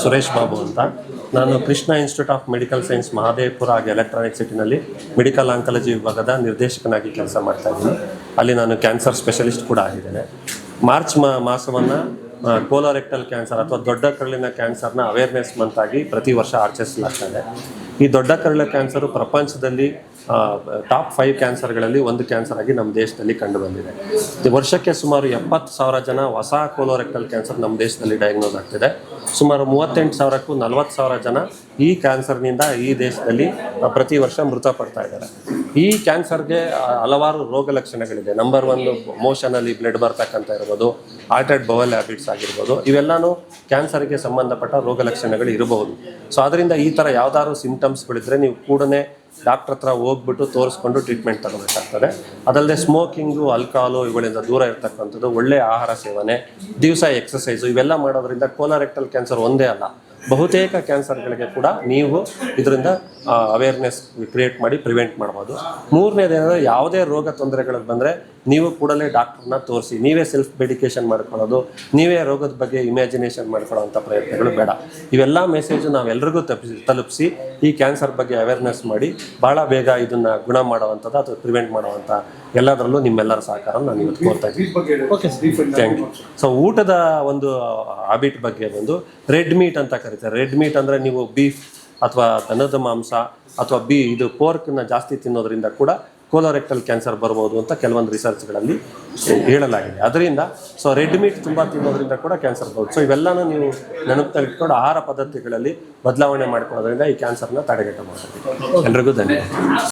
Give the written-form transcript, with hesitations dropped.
ಸುರೇಶ್ ಬಾಬು ಅಂತ. ನಾನು Krishna institute of medical science Mahadevapura ಹಾಗೆ ಎಲೆಕ್ಟ್ರಾನಿಕ್ ಸಿಟಿನಲ್ಲಿ ಮೆಡಿಕಲ್ ಆಂಕಾಲಜಿ ವಿಭಾಗದ ನಿರ್ದೇಶಕನಾಗಿ ಕೆಲಸ ಮಾಡ್ತಾ ಇದ್ದೀನಿ. ಅಲ್ಲಿ ನಾನು ಕ್ಯಾನ್ಸರ್ ಸ್ಪೆಷಲಿಸ್ಟ್ ಕೂಡ ಆಗಿದ್ದೇನೆ. ಮಾರ್ಚ್ ಮಾಸವನ್ನು ಕೋಲೋರೆಕ್ಟಲ್ ಕ್ಯಾನ್ಸರ್ ಅಥವಾ ದೊಡ್ಡ ಕರುಳಿನ ಕ್ಯಾನ್ಸರ್ನ ಅವೇರ್ನೆಸ್ ಮಂತ್ ಆಗಿ ಪ್ರತಿ ವರ್ಷ ಆಚರಿಸಲಾಗ್ತದೆ. ಈ ದೊಡ್ಡ ಕರುಳಿನ ಕ್ಯಾನ್ಸರು ಪ್ರಪಂಚದಲ್ಲಿ ಟಾಪ್ 5 ಕ್ಯಾನ್ಸರ್ಗಳಲ್ಲಿ ಒಂದು ಕ್ಯಾನ್ಸರ್ ಆಗಿ ನಮ್ಮ ದೇಶದಲ್ಲಿ ಕಂಡು ಬಂದಿದೆ. ವರ್ಷಕ್ಕೆ ಸುಮಾರು 70,000 ಜನ ಹೊಸ ಕೋಲೋರೆಕ್ಟಲ್ ಕ್ಯಾನ್ಸರ್ ನಮ್ಮ ದೇಶದಲ್ಲಿ ಡಯಾಗ್ನೋಸ್ ಆಗ್ತಿದೆ. ಸುಮಾರು 38,000ಕ್ಕೂ 40,000 ಜನ ಈ ಕ್ಯಾನ್ಸರ್ನಿಂದ ಈ ದೇಶದಲ್ಲಿ ಪ್ರತಿ ವರ್ಷ ಮೃತಪಡ್ತಾ ಇದ್ದಾರೆ. ಈ ಕ್ಯಾನ್ಸರ್ಗೆ ಹಲವಾರು ರೋಗ ಲಕ್ಷಣಗಳಿದೆ. ನಂಬರ್ 1 ಮೋಷನಲ್ಲಿ ಬ್ಲಡ್ ಬರ್ತಕ್ಕಂಥ ಇರ್ಬೋದು, ಆಲ್ಟರ್ಡ್ ಬವಲ್ ಹ್ಯಾಬಿಟ್ಸ್ ಆಗಿರ್ಬೋದು, ಇವೆಲ್ಲನೂ ಕ್ಯಾನ್ಸರ್ಗೆ ಸಂಬಂಧಪಟ್ಟ ರೋಗ ಲಕ್ಷಣಗಳು ಇರಬಹುದು. ಸೊ ಅದರಿಂದ ಈ ಥರ ಯಾವ್ದಾದ್ರು ಸಿಂಪ್ಟಮ್ಸ್ಗಳಿದ್ರೆ ನೀವು ಕೂಡಲೇ ಡಾಕ್ಟ್ರ್ ಹತ್ರ ಹೋಗ್ಬಿಟ್ಟು ತೋರಿಸ್ಕೊಂಡು ಟ್ರೀಟ್ಮೆಂಟ್ ತಗೋಬೇಕಾಗ್ತದೆ. ಅದಲ್ಲದೆ ಸ್ಮೋಕಿಂಗು, ಆಲ್ಕೋಹಾಲು ಇವುಗಳಿಂದ ದೂರ ಇರ್ತಕ್ಕಂಥದ್ದು, ಒಳ್ಳೆಯ ಆಹಾರ ಸೇವನೆ, ದಿವಸ ಎಕ್ಸಸೈಸು ಇವೆಲ್ಲ ಮಾಡೋದ್ರಿಂದ ಕೋಲೋರೆಕ್ಟಲ್ ಕ್ಯಾನ್ಸರ್ ಒಂದೇ ಅಲ್ಲ, ಬಹುತೇಕ ಕ್ಯಾನ್ಸರ್ಗಳಿಗೆ ಕೂಡ ನೀವು ಇದರಿಂದ ಅವೇರ್ನೆಸ್ ಕ್ರಿಯೇಟ್ ಮಾಡಿ ಪ್ರಿವೆಂಟ್ ಮಾಡ್ಬೋದು. ಮೂರನೇದೇನೆಂದರೆ ಯಾವುದೇ ರೋಗ ತೊಂದರೆಗಳು ಬಂದರೆ ನೀವು ಕೂಡಲೇ ಡಾಕ್ಟ್ರನ್ನ ತೋರಿಸಿ. ನೀವೇ ಸೆಲ್ಫ್ ಮೆಡಿಕೇಷನ್ ಮಾಡ್ಕೊಳ್ಳೋದು, ನೀವೇ ರೋಗದ ಬಗ್ಗೆ ಇಮ್ಯಾಜಿನೇಷನ್ ಮಾಡ್ಕೊಳ್ಳೋವಂಥ ಪ್ರಯತ್ನಗಳು ಬೇಡ. ಇವೆಲ್ಲ ಮೆಸೇಜು ನಾವೆಲ್ಲರಿಗೂ ತಲುಪಿಸಿ ಈ ಕ್ಯಾನ್ಸರ್ ಬಗ್ಗೆ ಅವೇರ್ನೆಸ್ ಮಾಡಿ ಭಾಳ ಬೇಗ ಇದನ್ನು ಗುಣ ಮಾಡುವಂಥದ್ದು ಅಥವಾ ಪ್ರಿವೆಂಟ್ ಮಾಡುವಂಥ ಎಲ್ಲದರಲ್ಲೂ ನಿಮ್ಮೆಲ್ಲರ ಸಹಕಾರ ನಾನು ಇವತ್ತು ಕೋರ್ತಾ ಇದ್ದೀನಿ. Thank you. ಸೊ ಊಟದ ಒಂದು ಹ್ಯಾಬಿಟ್ ಬಗ್ಗೆ ಬಂದು ರೆಡ್ ಮೀಟ್ ಅಂತ ಕರೀತಾರೆ. ರೆಡ್ ಮೀಟ್ ಅಂದರೆ ನೀವು ಬೀಫ್ ಅಥವಾ ದನದ ಮಾಂಸ ಅಥವಾ ಇದು ಪೋರ್ಕ್ನ ಜಾಸ್ತಿ ತಿನ್ನೋದ್ರಿಂದ ಕೂಡ ಕೋಲೋರೆಕ್ಟಲ್ ಕ್ಯಾನ್ಸರ್ ಬರ್ಬೋದು ಅಂತ ಕೆಲವೊಂದು ರಿಸರ್ಚ್ಗಳಲ್ಲಿ ಹೇಳಲಾಗಿದೆ. ಅದರಿಂದ ರೆಡ್ ಮೀಟ್ ತುಂಬ ತಿನ್ನೋದ್ರಿಂದ ಕೂಡ ಕ್ಯಾನ್ಸರ್ ಬರ್ಬೋದು. ಸೊ ಇವೆಲ್ಲನೂ ನೀವು ನೆನಪಲ್ಲಿ ಇಟ್ಕೊಂಡು ಆಹಾರ ಪದ್ಧತಿಗಳಲ್ಲಿ ಬದಲಾವಣೆ ಮಾಡ್ಕೊಳ್ಳೋದ್ರಿಂದ ಈ ಕ್ಯಾನ್ಸರ್ನ ತಡೆಗಟ್ಟಬಹುದು. ಎಲ್ರಿಗೂ ಧನ್ಯವಾದ.